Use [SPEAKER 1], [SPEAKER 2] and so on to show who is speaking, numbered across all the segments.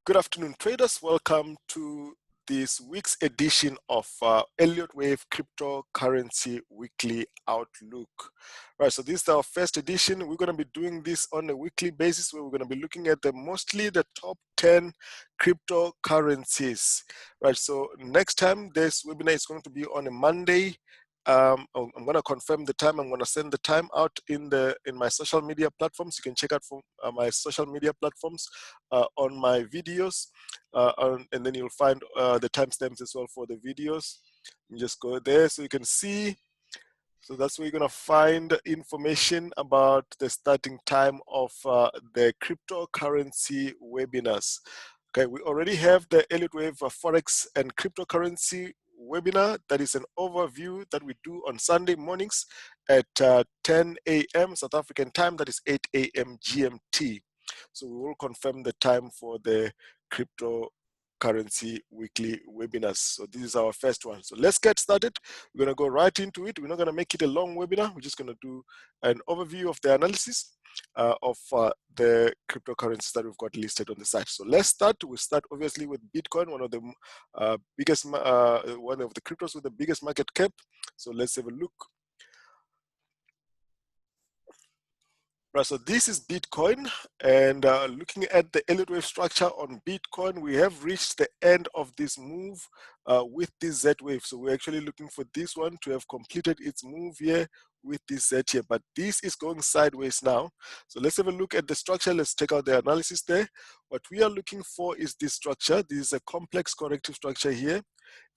[SPEAKER 1] Good afternoon, traders. Welcome to this week's edition of Elliott Wave Cryptocurrency Weekly Outlook. Right, so this is our first edition. We're going to be doing this on a weekly basis where we're going to be looking at mostly the top 10 cryptocurrencies. Right, so next time this webinar is going to be on a Monday. I'm going to confirm the time. I'm going to send the time out in my social media platforms. You can check out from my social media platforms on my videos, and then you'll find the timestamps as well for the videos. You just go there so you can see. So that's where you're going to find information about the starting time of the cryptocurrency webinars. Okay, we already have the Elliott Wave Forex and Cryptocurrency webinar. That is an overview that we do on Sunday mornings at 10 a.m. South African time. That is 8 a.m. GMT. So we will confirm the time for the cryptocurrency weekly webinars. So this is our first one. So let's get started. We're going to go right into it. We're not going to make it a long webinar. We're just going to do an overview of the analysis of the cryptocurrencies that we've got listed on the site. So let's start. We start obviously with Bitcoin, one of the biggest, one of the cryptos with the biggest market cap. So let's have a look. Right, so this is Bitcoin, and looking at the Elliott Wave structure on Bitcoin, we have reached the end of this move with this Z wave. So we're actually looking for this one to have completed its move here with this Z here, but this is going sideways now. So let's have a look at the structure. Let's take out the analysis there. What we are looking for is this structure. This is a complex corrective structure here.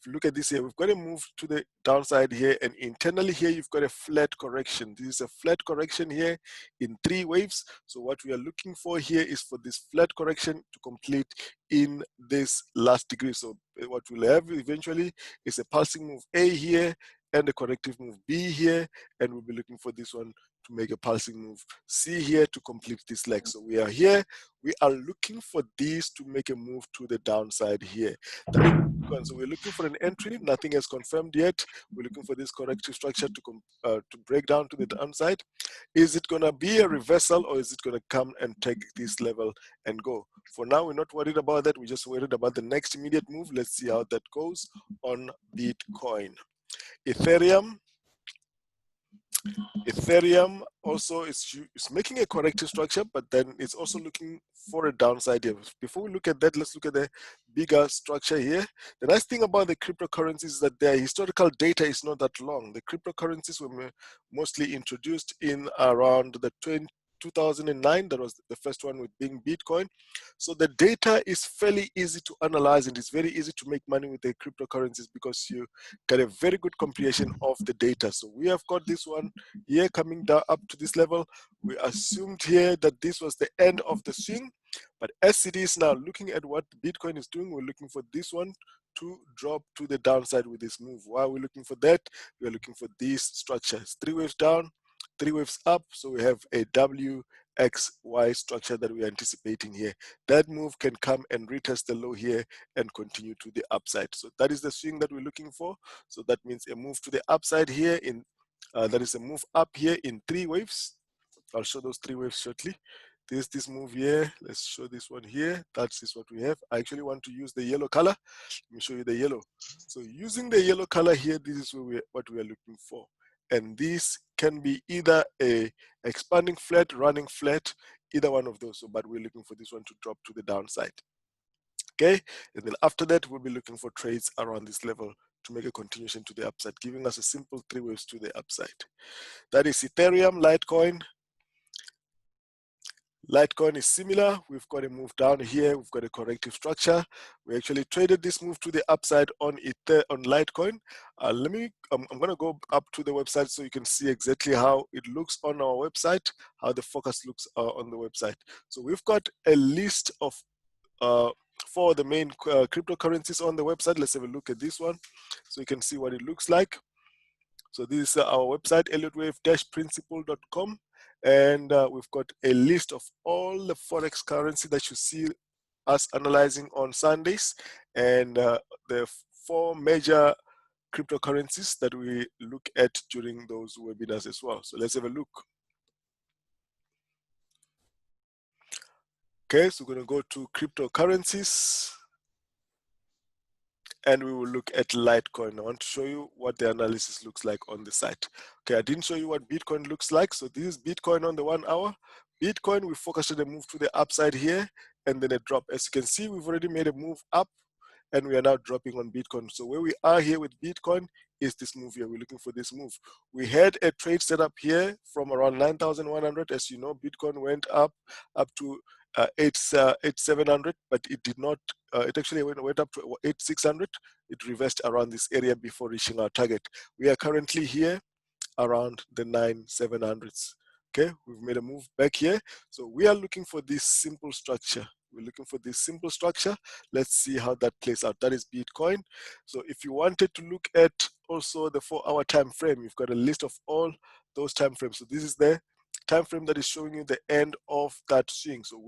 [SPEAKER 1] If you look at this here, we've got to move to the downside here, and internally here you've got a flat correction. This is a flat correction here in 3 waves. So what we are looking for here is for this flat correction to complete in this last degree. So what we'll have eventually is a pulsing move A here and a corrective move B here, and we'll be looking for this one to make a pulsing move C here to complete this leg. So we are here, we are looking for these to make a move to the downside here. So we're looking for an entry, nothing is confirmed yet. We're looking for this corrective structure to break down to the downside. Is it gonna be a reversal, or is it gonna come and take this level and go? For now, we're not worried about that. We're just worried about the next immediate move. Let's see how that goes on Bitcoin. Ethereum also is making a corrective structure, but then it's also looking for a downside here. Before we look at that, let's look at the bigger structure here. The nice thing about the cryptocurrencies is that their historical data is not that long. The cryptocurrencies were mostly introduced in around the 2009. That was the first one with being Bitcoin. So the data is fairly easy to analyze, and it's very easy to make money with the cryptocurrencies because you get a very good comprehension of the data. So we have got this one here coming down up to this level. We assumed here that this was the end of the swing, but as it is now, looking at what Bitcoin is doing, we're looking for this one to drop to the downside with this move. Why are we looking for that? We're looking for these structures, 3 waves down, 3 waves up. So we have a WXY structure that we're anticipating here. That move can come and retest the low here and continue to the upside. So that is the swing that we're looking for. So that means a move to the upside here in that is a move up here in 3 waves. I'll show those 3 waves shortly. There's this move here. Let's show this one here. That is what we have. I actually want to use the yellow color. Let me show you the yellow. So using the yellow color here, this is what we are looking for. And this can be either a expanding flat, running flat, either one of those. So, but we're looking for this one to drop to the downside. Okay, and then after that, we'll be looking for trades around this level to make a continuation to the upside, giving us a simple 3 waves to the upside. That is Ethereum, Litecoin. Litecoin is similar. We've got a move down here. We've got a corrective structure. We actually traded this move to the upside on Litecoin. I'm going to go up to the website so you can see exactly how it looks on our website, how the focus looks on the website. So we've got a list of 4 of the main cryptocurrencies on the website. Let's have a look at this one so you can see what it looks like. So this is our website, elliottwave-principle.com. And we've got a list of all the Forex currency that you see us analyzing on Sundays, and the 4 major cryptocurrencies that we look at during those webinars as well. So let's have a look. Okay, so we're going to go to cryptocurrencies, and we will look at Litecoin. I want to show you what the analysis looks like on the site. Okay, I didn't show you what Bitcoin looks like. So this is Bitcoin on the 1 hour. Bitcoin, we focused on a move to the upside here, and then a drop. As you can see, we've already made a move up, and we are now dropping on Bitcoin. So where we are here with Bitcoin is this move here. We're looking for this move. We had a trade set up here from around 9,100. As you know, Bitcoin went up to 8,700, but it did not. It actually went up to 8,600. It reversed around this area before reaching our target. We are currently here around the 9,700s. Okay, we've made a move back here. So we are looking for this simple structure. We're looking for this simple structure. Let's see how that plays out. That is Bitcoin. So if you wanted to look at also the 4-hour time frame, you've got a list of all those time frames. So this is the time frame that is showing you the end of that swing. So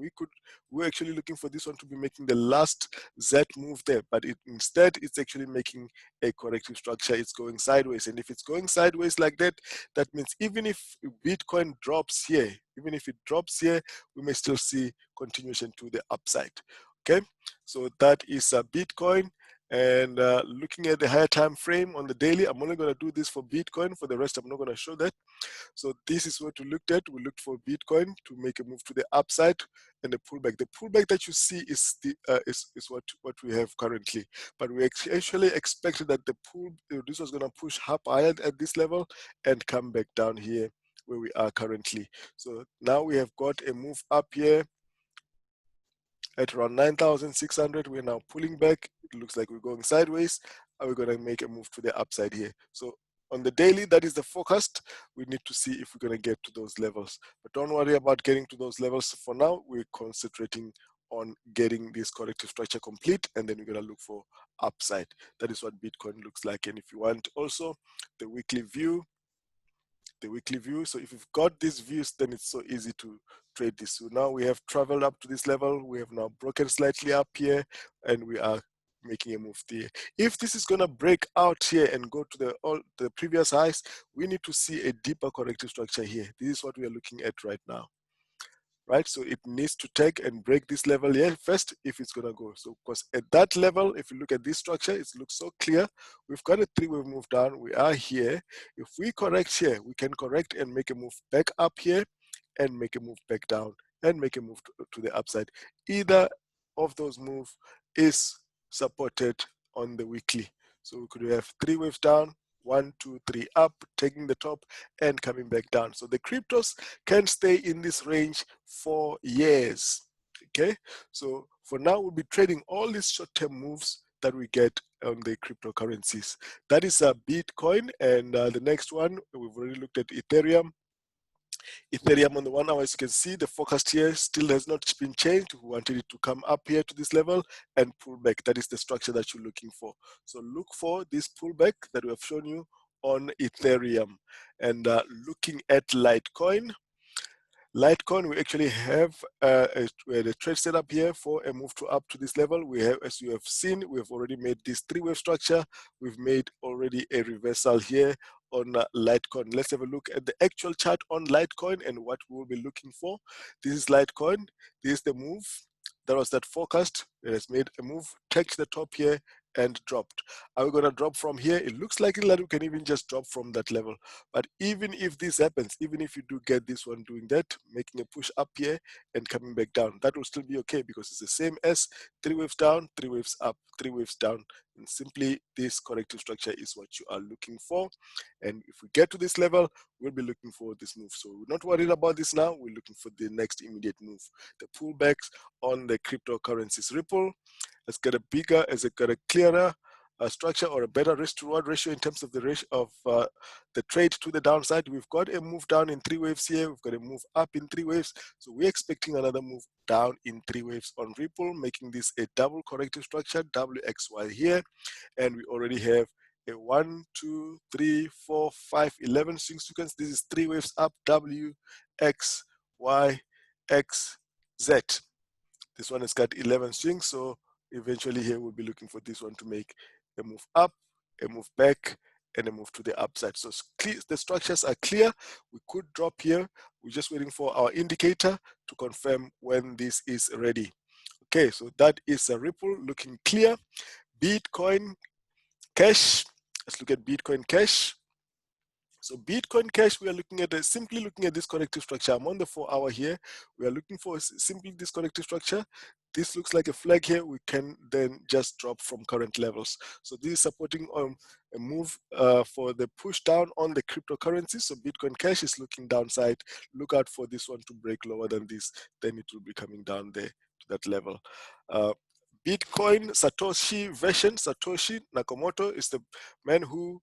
[SPEAKER 1] we're actually looking for this one to be making the last Z move there, but instead it's actually making a corrective structure. It's going sideways, and if it's going sideways like that, that means even if Bitcoin drops here, even if it drops here, we may still see continuation to the upside. Okay, so that is Bitcoin. And looking at the higher time frame on the daily, I'm only going to do this for Bitcoin. For the rest, I'm not going to show that. So this is what we looked at. We looked for Bitcoin to make a move to the upside and the pullback. The pullback that you see is the is what we have currently. But we actually expected that this was going to push up higher at this level and come back down here where we are currently. So now we have got a move up here at around 9,600. We're now pulling back. It looks like we're going sideways, and we're going to make a move to the upside here. So on the daily, that is the forecast. We need to see if we're going to get to those levels. But don't worry about getting to those levels. For now, we're concentrating on getting this corrective structure complete, and then we're going to look for upside. That is what Bitcoin looks like. And if you want also the weekly view, so if you've got these views, then it's so easy to trade this. So now we have traveled up to this level. We have now broken slightly up here, and we are making a move there. If this is going to break out here and go to the previous highs, we need to see a deeper corrective structure here. This is what we are looking at right now. Right, so it needs to take and break this level here first if it's gonna go. So because at that level, if you look at this structure, it looks so clear. We've got a 3-wave move down. We are here. If we correct here, we can correct and make a move back up here and make a move back down and make a move to the upside. Either of those moves is supported on the weekly. So we could have 3 waves down, 1, 2, 3 up, taking the top and coming back down. So the cryptos can stay in this range for years. Okay, so for now we'll be trading all these short-term moves that we get on the cryptocurrencies. That is Bitcoin, and the next one we've already looked at Ethereum. Ethereum on the 1 hour, as you can see, the forecast here still has not been changed. We wanted it to come up here to this level and pull back. That is the structure that you're looking for. So look for this pullback that we have shown you on Ethereum. And looking at Litecoin, we actually have a trade set up here for a move to up to this level. We have, as you have seen, we've already made this 3-wave structure. We've made already a reversal here on Litecoin. Let's have a look at the actual chart on Litecoin and what we will be looking for. This is Litecoin. This is the move. That was that forecast. It has made a move, touched the top here and dropped. Are we going to drop from here? It looks like that we can even just drop from that level. But even if this happens, even if you do get this one doing that, making a push up here and coming back down, that will still be okay because it's the same as 3 waves down, 3 waves up, 3 waves down. And simply this corrective structure is what you are looking for. And if we get to this level, we'll be looking for this move. So we're not worried about this now. We're looking for the next immediate move. The pullbacks on the cryptocurrencies. Ripple has got a bigger, has got a clearer structure or a better risk to reward ratio in terms of the ratio of the trade to the downside. We've got a move down in 3 waves here. We've got a move up in 3 waves. So we're expecting another move down in 3 waves on Ripple, making this a double corrective structure, WXY here. And we already have a 1, 2, 3, 4, 5, 11 swing sequence. This is 3 waves up, W, X, Y, X, Z. This one has got 11 swings. So eventually here we'll be looking for this one to make a move up, a move back, and a move to the upside. So the structures are clear. We could drop here. We're just waiting for our indicator to confirm when this is ready. Okay, so that is a Ripple looking clear. Bitcoin Cash. Let's look at Bitcoin Cash. So Bitcoin Cash, we are looking at simply looking at this corrective structure. I'm on the 4-hour here. We are looking for simply this corrective structure. This looks like a flag here. We can then just drop from current levels. So this is supporting a move for the push down on the cryptocurrency. So Bitcoin Cash is looking downside. Look out for this one to break lower than this. Then it will be coming down there to that level. Bitcoin Satoshi version, Satoshi Nakamoto is the man who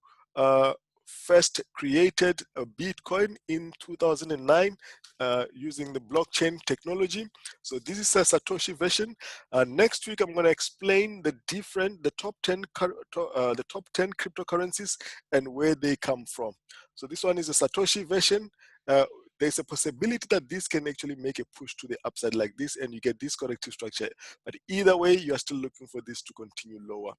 [SPEAKER 1] first created a Bitcoin in 2009 using the blockchain technology. So this is a Satoshi version. Next week, I'm going to explain the top 10 cryptocurrencies and where they come from. So this one is a Satoshi version. There's a possibility that this can actually make a push to the upside like this, and you get this corrective structure. But either way, you are still looking for this to continue lower.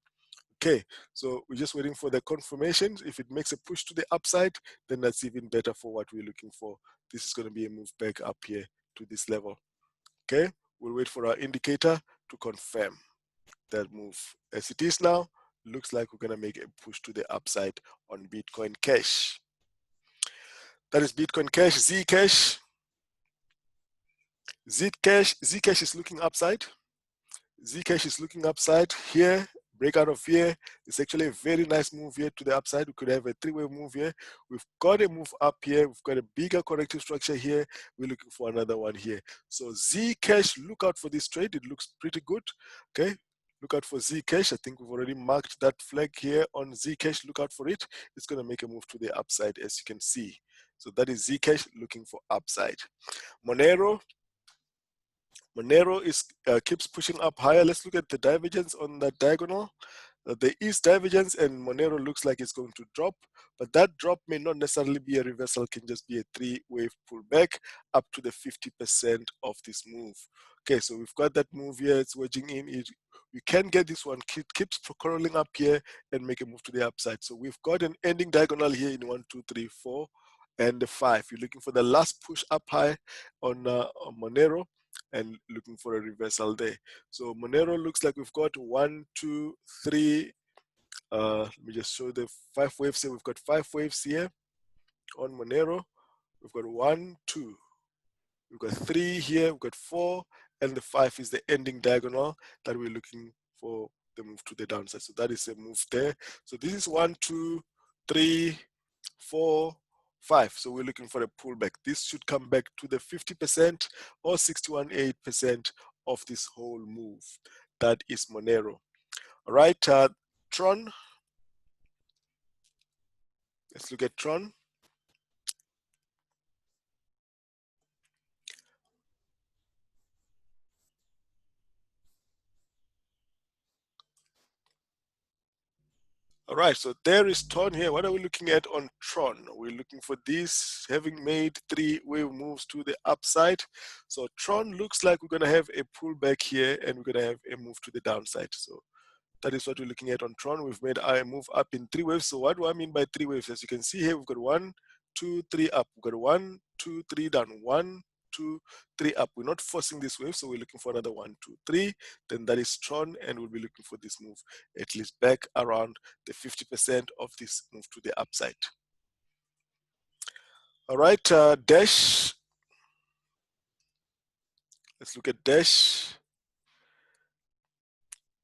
[SPEAKER 1] Okay, so we're just waiting for the confirmation. If it makes a push to the upside, then that's even better for what we're looking for. This is going to be a move back up here to this level. Okay, we'll wait for our indicator to confirm that move. As it is now, looks like we're going to make a push to the upside on Bitcoin Cash. That is Bitcoin Cash. Zcash. Zcash is looking upside. Zcash is looking upside here. Breakout of here. It's actually a very nice move here to the upside. We could have a three-way move here. We've got a move up here. We've got a bigger corrective structure here. We're looking for another one here. So Zcash, look out for this trade. It looks pretty good. Okay. Look out for Zcash. I think we've already marked that flag here on Zcash. Look out for it. It's going to make a move to the upside, as you can see. So that is Zcash looking for upside. Monero is keeps pushing up higher. Let's look at the divergence on that diagonal. There is divergence, and Monero looks like it's going to drop, but that drop may not necessarily be a reversal. It can just be a three-wave pullback up to the 50% of this move. Okay, so we've got that move here. It's wedging in. We can get this one. It keeps crawling up here and make a move to the upside. So we've got an ending diagonal here in 1, 2, 3, 4, and the 5. You're looking for the last push up high on Monero, and looking for a reversal there. So Monero looks like we've got 1, 2, 3. Let me just show the 5 waves here. We've got 5 waves here on Monero. We've got 1, 2. We've got 3 here. We've got 4, and the 5 is the ending diagonal that we're looking for the move to the downside. So that is a move there. So this is 1, 2, 3, 4, 5. So we're looking for a pullback. This should come back to the 50% or 61.8% of this whole move. That is Monero. All right, Tron. Let's look at Tron. All right, so there is Tron here. What are we looking at on Tron? We're looking for this, having made 3 wave moves to the upside. So Tron looks like we're going to have a pullback here, and we're going to have a move to the downside. So that is what we're looking at on Tron. We've made a move up in 3 waves. So what do I mean by 3 waves? As you can see here, we've got 1, 2, 3 up. We've got 1, 2, 3 down. 1, 2, 3 up. We're not forcing this wave, so we're looking for another 1, 2, 3. Then that is Tron, and we'll be looking for this move at least back around the 50% of this move to the upside. All right, Dash. Let's look at Dash.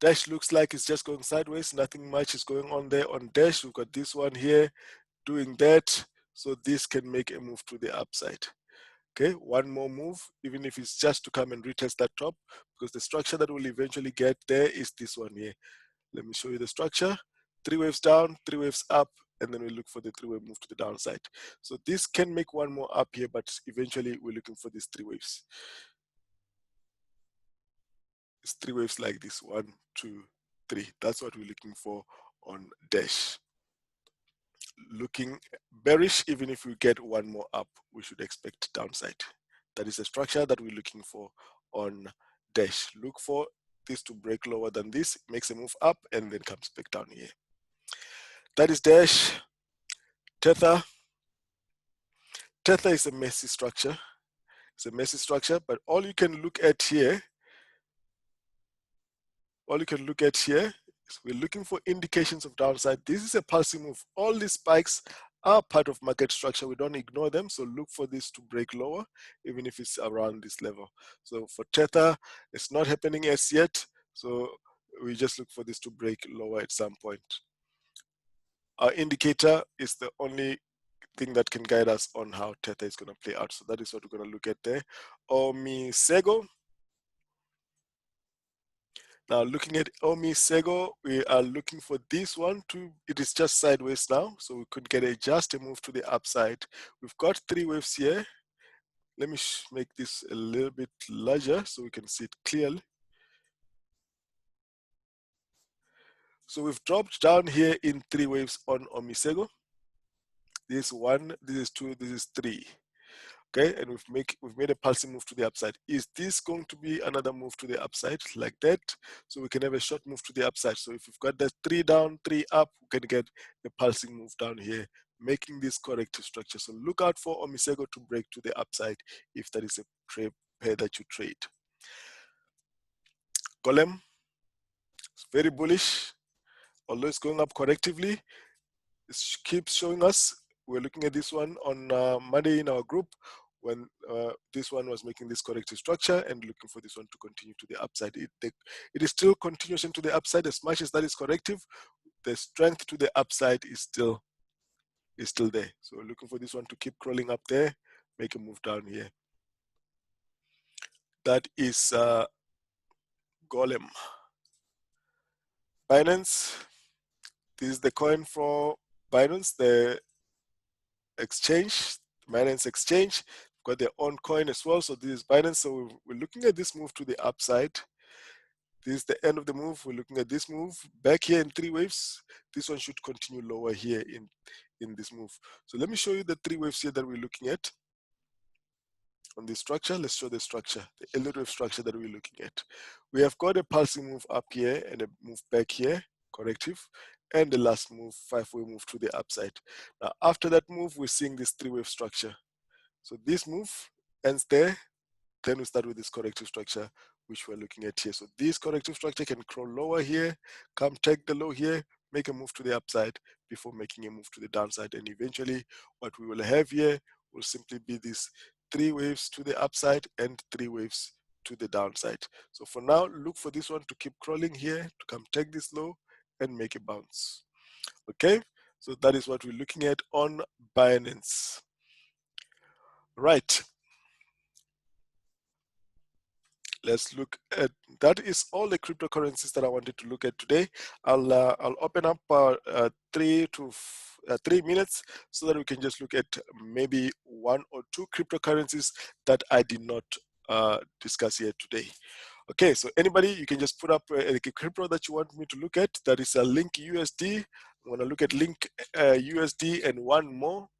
[SPEAKER 1] Dash looks like it's just going sideways. Nothing much is going on there on Dash. We've got this one here doing that. So this can make a move to the upside. Okay, one more move, even if it's just to come and retest that top, because the structure that will eventually get there is this one here. Let me show you the structure. 3 waves down, 3 waves up, and then we look for the 3-wave move to the downside. So this can make one more up here, but eventually we're looking for these 3 waves. It's 3 waves like this, 1, 2, 3. That's what we're looking for on Dash. Looking bearish. Even if we get one more up, we should expect downside. That is the structure that we're looking for on Dash. Look for this to break lower than this, makes a move up, and then comes back down here. That is Dash. Tether is a messy structure. It's a messy structure, but all you can look at here, is we're looking for indications of downside. This is a pulsing move. All these spikes are part of market structure. We don't ignore them, so look for this to break lower, even if it's around this level. So for Tether, it's not happening as yet, so we just look for this to break lower at some point. Our indicator is the only thing that can guide us on how Tether is going to play out. So that is what we're going to look at there. OmiseGO. Now looking at OmiseGO, we are looking for this one to, it is just sideways now, so we could get just a move to the upside. We've got 3 waves here. Let me make this a little bit larger so we can see it clearly. So we've dropped down here in 3 waves on OmiseGO. This is 1, this is 2, this is 3. Okay, and we've made a pulsing move to the upside. Is this going to be another move to the upside like that? So we can have a short move to the upside. So if we've got that 3 down, 3 up, we can get a pulsing move down here, making this corrective structure. So look out for OmiseGO to break to the upside if that is a pair that you trade. Golem, it's very bullish, although it's going up correctively. It keeps showing us. We're looking at this one on Monday in our group, when this one was making this corrective structure and looking for this one to continue to the upside. It is still continuation to the upside. As much as that is corrective, the strength to the upside is still there. So we're looking for this one to keep crawling up there, make a move down here. That is Golem. Binance, this is the coin for Binance, the exchange, Binance exchange. Got their own coin as well. So this is Binance. So we're looking at this move to the upside. This is the end of the move. We're looking at this move back here in 3 waves. This one should continue lower here in this move. So let me show you the 3 waves here that we're looking at on this structure. Let's show the structure, the Elliott Wave structure that we're looking at. We have got a pulsing move up here and a move back here, corrective, and the last move, 5-way move to the upside. Now after that move, we're seeing this 3-wave structure. So this move ends there, then we start with this corrective structure, which we're looking at here. So this corrective structure can crawl lower here, come take the low here, make a move to the upside before making a move to the downside. And eventually what we will have here will simply be these 3 waves to the upside and 3 waves to the downside. So for now, look for this one to keep crawling here, to come take this low and make a bounce. Okay, so that is what we're looking at on Binance. Right. Let's look at, that is all the cryptocurrencies that I wanted to look at today. I'll open up 3 minutes so that we can just look at maybe 1 or 2 cryptocurrencies that I did not discuss here today. Okay, so anybody, you can just put up a crypto that you want me to look at. That is a Link USD. I'm going to look at Link USD and one more.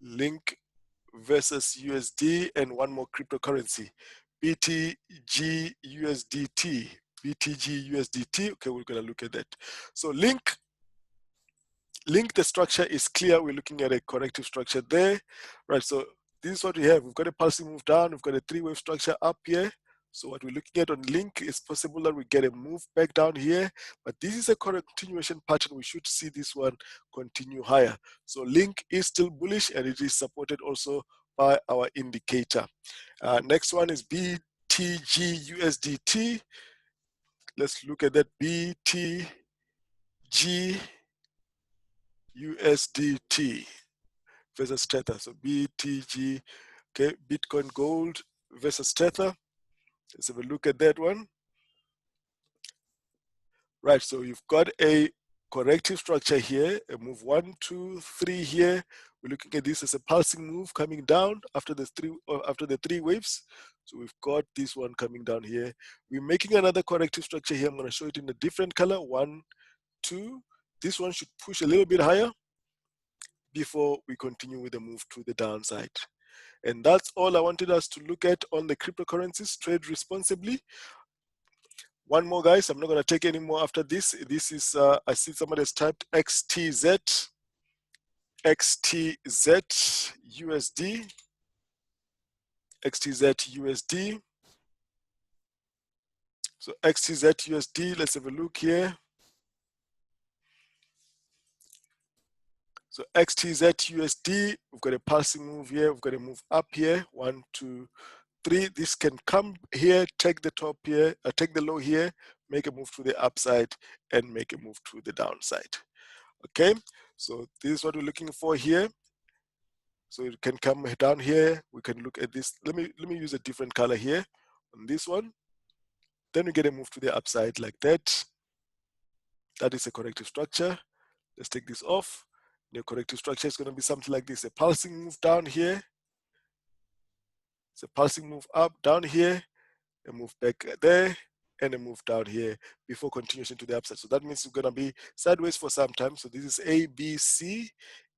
[SPEAKER 1] Link versus USD and one more cryptocurrency, BTG USDT. BTG USDT. Okay, we're going to look at that. So Link, the structure is clear. We're looking at a corrective structure there, right? So this is what we have. We've got a pulsing move down. We've got a 3-wave structure up here. So what we're looking at on Link is possible that we get a move back down here, but this is a continuation pattern. We should see this one continue higher. So Link is still bullish and it is supported also by our indicator. Next one is BTG USDT. Let's look at that. BTG USDT versus Tether. So BTG, okay, Bitcoin Gold versus Tether. Let's have a look at that one. Right, so you've got a corrective structure here, a move 1, 2, 3 here. We're looking at this as a pulsing move coming down after the 3 waves. So we've got this one coming down here. We're making another corrective structure here. I'm going to show it in a different color. 1, 2. This one should push a little bit higher before we continue with the move to the downside. And that's all I wanted us to look at on the cryptocurrencies. Trade responsibly. One more, guys. I'm not going to take any more after this. This is, I see somebody has typed XTZ. XTZ USD. XTZ USD. So XTZ USD, let's have a look here. So XTZ USD, we've got a pulsing move here, we've got a move up here, 1, 2, 3. This can come here, take the top here, take the low here, make a move to the upside, and make a move to the downside. Okay, so this is what we're looking for here. So it can come down here. We can look at this. Let me use a different color here on this one. Then we get a move to the upside like that. That is a corrective structure. Let's take this off. The corrective structure is going to be something like this: a pulsing move down here. It's a pulsing move up down here, a move back there, and a move down here before continuation to the upside. So that means we're going to be sideways for some time. So this is A, B, C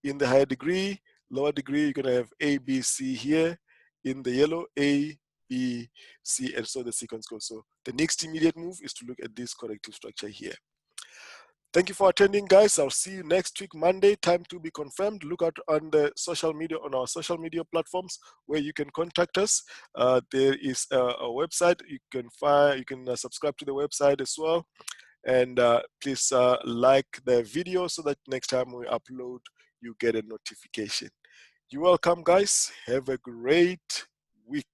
[SPEAKER 1] in the higher degree. Lower degree, you're going to have A, B, C here. In the yellow, A, B, C, and so the sequence goes. So the next immediate move is to look at this corrective structure here. Thank you for attending, guys. I'll see you next week, Monday, time to be confirmed. Look out on the social media, on our social media platforms where you can contact us. There is a website you can find. You can subscribe to the website as well. And please like the video so that next time we upload, you get a notification. You're welcome, guys. Have a great week.